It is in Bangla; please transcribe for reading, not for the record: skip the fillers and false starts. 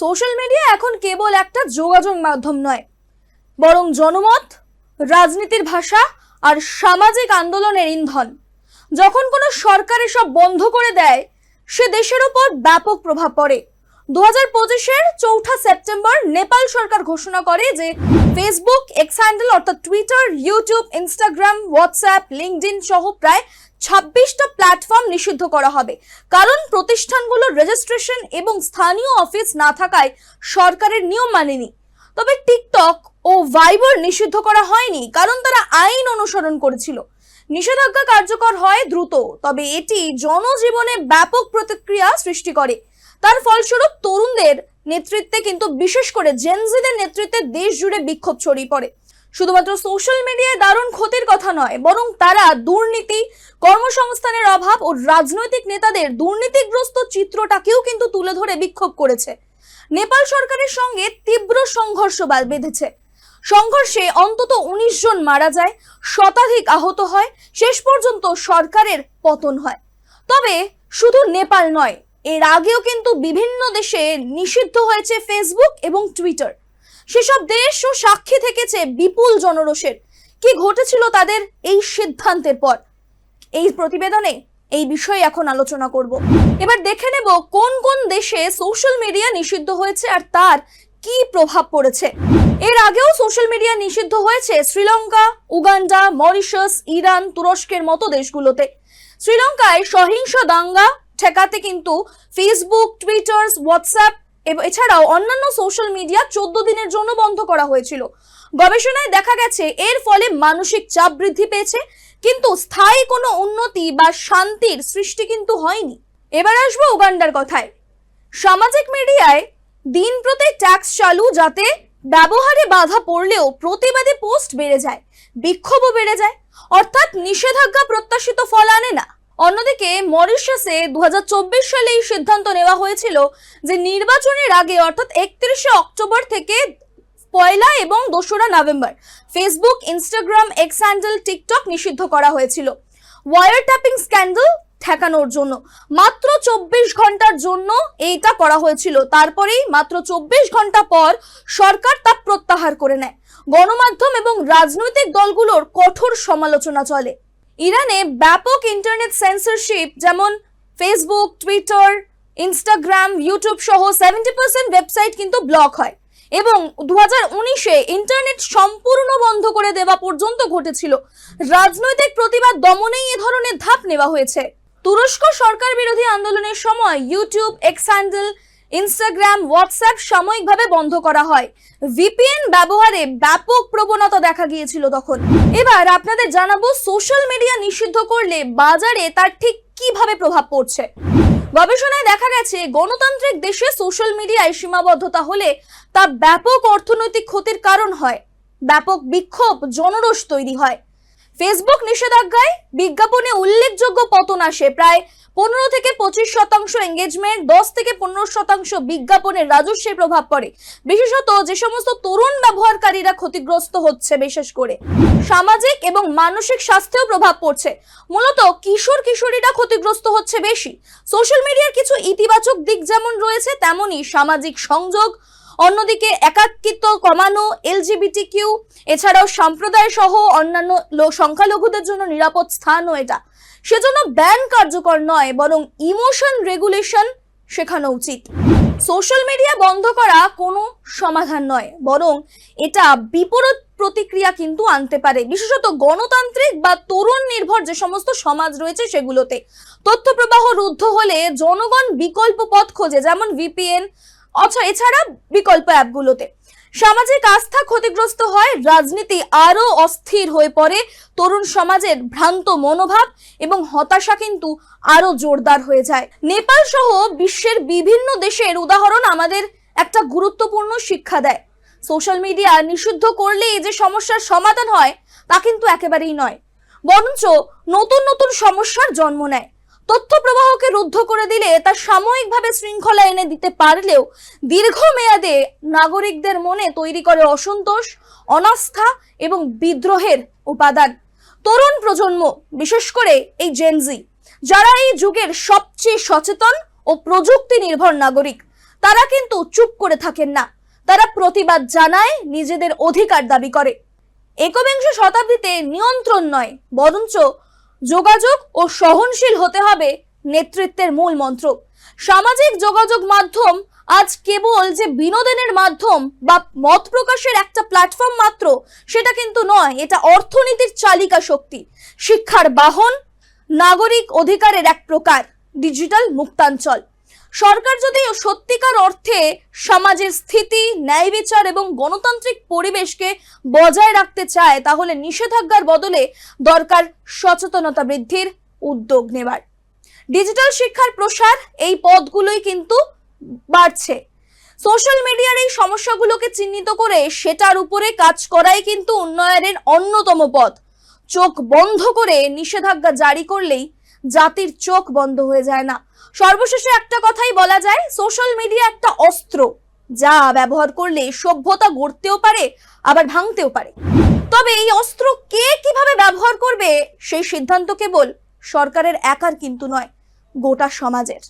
সোশ্যাল মিডিয়া এখন কেবল একটা যোগাযোগ মাধ্যম নয়, বরং জনমত, রাজনীতির ভাষা আর সামাজিক আন্দোলনের ইন্ধন। যখন কোনো সরকার এসব বন্ধ করে দেয়, সে দেশের উপর ব্যাপক প্রভাব পড়ে। 2025-এর 4 সেপ্টেম্বর নেপাল সরকার ঘোষণা করে যে ফেসবুক, এক্স হ্যান্ডেল অর্থাৎ Twitter, YouTube, Instagram, WhatsApp, LinkedIn সহ প্রায় 26টা প্ল্যাটফর্ম নিষিদ্ধ করা হবে, কারণ প্রতিষ্ঠানগুলোর রেজিস্ট্রেশন এবং স্থানীয় অফিস না থাকায় সরকারের নিয়ম মানেনি। তবে টিকটক ও ভাইবার নিষিদ্ধ করা হয়নি, কারণ তারা আইন অনুসরণ করেছিল। নিষেধাজ্ঞা কার্যকর হয় দ্রুত, তবে এটি জনজীবনে ব্যাপক প্রতিক্রিয়া সৃষ্টি করে। তার ফলস্বরূপ তরুণদের নেতৃত্বে, কিন্তু বিশেষ করে জেনজিদের নেতৃত্বে দেশ জুড়ে বিক্ষোভ ছড়িয়ে পড়ে। শুধুমাত্র সোশ্যাল মিডিয়ায় দারুণ ক্ষতির কথা নয়, বরং তারা দুর্নীতি, কর্মসংস্থানের অভাব ও রাজনৈতিক নেতাদের দুর্নীতিগ্রস্ত চিত্রটাকেও কিন্তু তুলে ধরে বিক্ষোভ করেছে। নেপাল সরকারের সঙ্গে তীব্র সংঘর্ষ বেঁধেছে। সংঘর্ষে অন্তত 19 জন মারা যায়, শতাধিক আহত হয়, শেষ পর্যন্ত সরকারের পতন হয়। তবে শুধু নেপাল নয়, এর আগেও কিন্তু বিভিন্ন দেশে নিষিদ্ধ হয়েছে ফেসবুক এবং টুইটার। সেসব দেশও সাক্ষী থেকেছে বিপুল জনরোষের। কি ঘটেছিল তাদের এই সিদ্ধান্তের পর? এই প্রতিবেদনে এই বিষয়ে এখন আলোচনা করব। এবার দেখে নেব কোন কোন দেশে সোশ্যাল মিডিয়া নিষিদ্ধ হয়েছে আর তার কি প্রভাব পড়েছে। এর আগেও সোশ্যাল মিডিয়া নিষিদ্ধ হয়েছে শ্রীলঙ্কা, উগান্ডা, মরিশাস, ইরান, তুরস্কের মতো দেশগুলোতে। শ্রীলঙ্কায় সহিংস দাঙ্গা ঠেকাতে কিন্তু ফেসবুক, টুইটার, হোয়াটসঅ্যাপ এছাড়াও অন্যান্য সোশ্যাল মিডিয়া 14 দিনের জন্য বন্ধ করা হয়েছিল। গবেষণায় দেখা গেছে এর ফলে মানসিক চাপ বৃদ্ধি পেয়েছে, কিন্তু স্থায়ী কোনো উন্নতি বা শান্তির সৃষ্টি কিন্তু হয়নি। এবার আসবো উগান্ডার কথায়। সামাজিক মিডিয়ায় দিন প্রতি ট্যাক্স চালু, যাতে ব্যবহারে বাধা পড়লেও প্রতিবাদী পোস্ট বেড়ে যায়, বিক্ষোভও বেড়ে যায়, অর্থাৎ নিষেধাজ্ঞা প্রত্যাশিত ফল আনে না। অন্যদিকে মরিশাসে 2024 সালে এই সিদ্ধান্ত নেওয়া হয়েছিল যে নির্বাচনের আগে অর্থাৎ 31শে অক্টোবর থেকে 1 এবং 2 November Facebook, Instagram, x handle, TikTok নিষিদ্ধ করা হয়েছিল ওয়ার ট্যাপিং স্ক্যান্ডাল ঠেকানোর জন্য। মাত্র 24 ঘন্টার জন্য এইটা করা হয়েছিল, তারপরেই মাত্র 24 ঘন্টা পর সরকার তা প্রত্যাহার করে নেয়। গণমাধ্যম এবং রাজনৈতিক দলগুলোর কঠোর সমালোচনা চলে। ইরানে ব্যাপক ইন্টারনেট সেন্সরশিপ, যেমন ফেসবুক, টুইটার, ইনস্টাগ্রাম, ইউটিউব সহ 70% ওয়েবসাইট কিন্তু ব্লক হয় এবং 2019-এ ইন্টারনেট সম্পূর্ণ বন্ধ করে দেওয়া পর্যন্ত ঘটেছিল। রাজনৈতিক প্রতিবাদ দমনেই এ ধরনের ধাপ নেওয়া হয়েছে। তুরস্ক সরকার বিরোধী আন্দোলনের সময় YouTube, x handle, Instagram, WhatsApp সাময়িকভাবে বন্ধ করা হয়। ভিপিএন ব্যবহারে ব্যাপক প্রবণতা দেখা গিয়েছিল তখন। এবার আপনাদের জানাবো সোশ্যাল মিডিয়া নিষিদ্ধ করলে বাজারে তার ঠিক কিভাবে প্রভাব পড়ছে। গবেষণায় দেখা গেছে গণতান্ত্রিক দেশে সোশ্যাল মিডিয়ায় সীমাবদ্ধতা হলে তা ব্যাপক অর্থনৈতিক ক্ষতির কারণ হয়, ব্যাপক বিক্ষোভ, জনরোষ তৈরি হয়। ফেসবুক নিষেধাজ্ঞায় বিজ্ঞাপনে উল্লেখযোগ্য পতন আসে, প্রায় 15 থেকে 25% এঙ্গেজমেন্ট, 10 থেকে 15% বিজ্ঞাপনের রাজস্বে প্রভাব পড়ে, বিশেষত যে সমস্ত তরুণ ব্যবহারকারীরা ক্ষতিগ্রস্ত হচ্ছে। বিশেষ করে সামাজিক এবং মানসিক স্বাস্থ্যেও প্রভাব পড়ছে, মূলত কিশোর কিশোরীরা ক্ষতিগ্রস্ত হচ্ছে বেশি। সোশ্যাল মিডিয়ার কিছু ইতিবাচক দিক যেমন রয়েছে, তেমনি সামাজিক সংযোগ, অন্যদিকে একাকিত্ব কমানো, এলজিবিটিকিউ এছাড়াও সম্প্রদায় সহ অন্যান্য সংখ্যালঘুদের জন্য নিরাপদ স্থানও এটা। সেজন্য ব্যান কার্যকর নয়, বরং ইমোশন রেগুলেশন শেখানো উচিত। সোশ্যাল মিডিয়া বন্ধ করা কোনো সমাধান নয়, বরং এটা বিপরীত প্রতিক্রিয়া কিন্তু আনতে পারে, বিশেষত গণতান্ত্রিক বা তরুণ নির্ভর যে সমস্ত সমাজ রয়েছে সেগুলোতে। তথ্য প্রবাহ রুদ্ধ হলে জনগণ বিকল্প পথ খোঁজে, যেমন ভিপিএন, এছাড়া বিকল্প অ্যাপগুলোতে। সামাজিক আস্থা ক্ষতিগ্রস্ত হয়, রাজনীতি আরো অস্থির হয়ে পড়ে, তরুণ সমাজের ভ্রান্ত মনোভাব এবং হতাশা কিন্তু আরো জোরদার হয়ে যায়। নেপাল সহ বিশ্বের বিভিন্ন দেশের উদাহরণ আমাদের একটা গুরুত্বপূর্ণ শিক্ষা দেয়। সোশ্যাল মিডিয়া নিষিদ্ধ করলেই যে সমস্যার সমাধান হয় তা কিন্তু একেবারেই নয়, বরঞ্চ নতুন নতুন সমস্যার জন্ম নেয়। তথ্য প্রবাহকে রুদ্ধ করে দিলে তা সাময়িকভাবে শৃঙ্খলা এনে দিতে পারলেও দীর্ঘমেয়াদে নাগরিকদের মনে তৈরি করে অসন্তোষ, অনাস্থা এবং বিদ্রোহের উপাদান। তরুণ প্রজন্ম, বিশেষ করে এই জেনজি, যারা এই যুগের সবচেয়ে সচেতন ও প্রযুক্তি নির্ভর নাগরিক, তারা কিন্তু চুপ করে থাকেন না, তারা প্রতিবাদ জানায়, নিজেদের অধিকার দাবি করে। একবিংশ শতাব্দীতে নিয়ন্ত্রণ নয়, বরঞ্চ যোগাযোগ ও সহনশীল হতে হবে নেতৃত্বের মূল মন্ত্র। সামাজিক যোগাযোগ মাধ্যম আজ কেবল যে বিনোদনের মাধ্যম বা মত প্রকাশের একটা প্ল্যাটফর্ম মাত্র সেটা কিন্তু নয়, এটা অর্থনীতির চালিকা শক্তি, শিক্ষার বাহন, নাগরিক অধিকারের এক প্রকার, ডিজিটাল মুক্তাঞ্চল। সরকার যদি সত্যিকার অর্থে সমাজের স্থিতি, ন্যায় বিচার এবং গণতান্ত্রিক পরিবেশকে বজায় রাখতে চায়, তাহলে নিষেধাজ্ঞার বদলে দরকার সচেতনতা বৃদ্ধির উদ্যোগ নেবার। ডিজিটাল শিক্ষার প্রসার, এই পথগুলোই কিন্তু বাড়ছে। সোশ্যাল মিডিয়ার এই সমস্যাগুলোকে চিহ্নিত করে সেটার উপরে কাজ করাই কিন্তু উন্নয়নের অন্যতম পথ। চোখ বন্ধ করে নিষেধাজ্ঞা জারি করলেই জাতির চোখ বন্ধ হয়ে যায় না। সর্বশেষে একটা কথাই বলা যায়, সোশ্যাল মিডিয়া একটা অস্ত্র, যা ব্যবহার করলে সভ্যতা গড়তেও পারে আবার ভাঙতেও পারে। তবে এই অস্ত্র কে কিভাবে ব্যবহার করবে সেই সিদ্ধান্ত কেবল সরকারের একার কিন্তু নয়, গোটা সমাজের।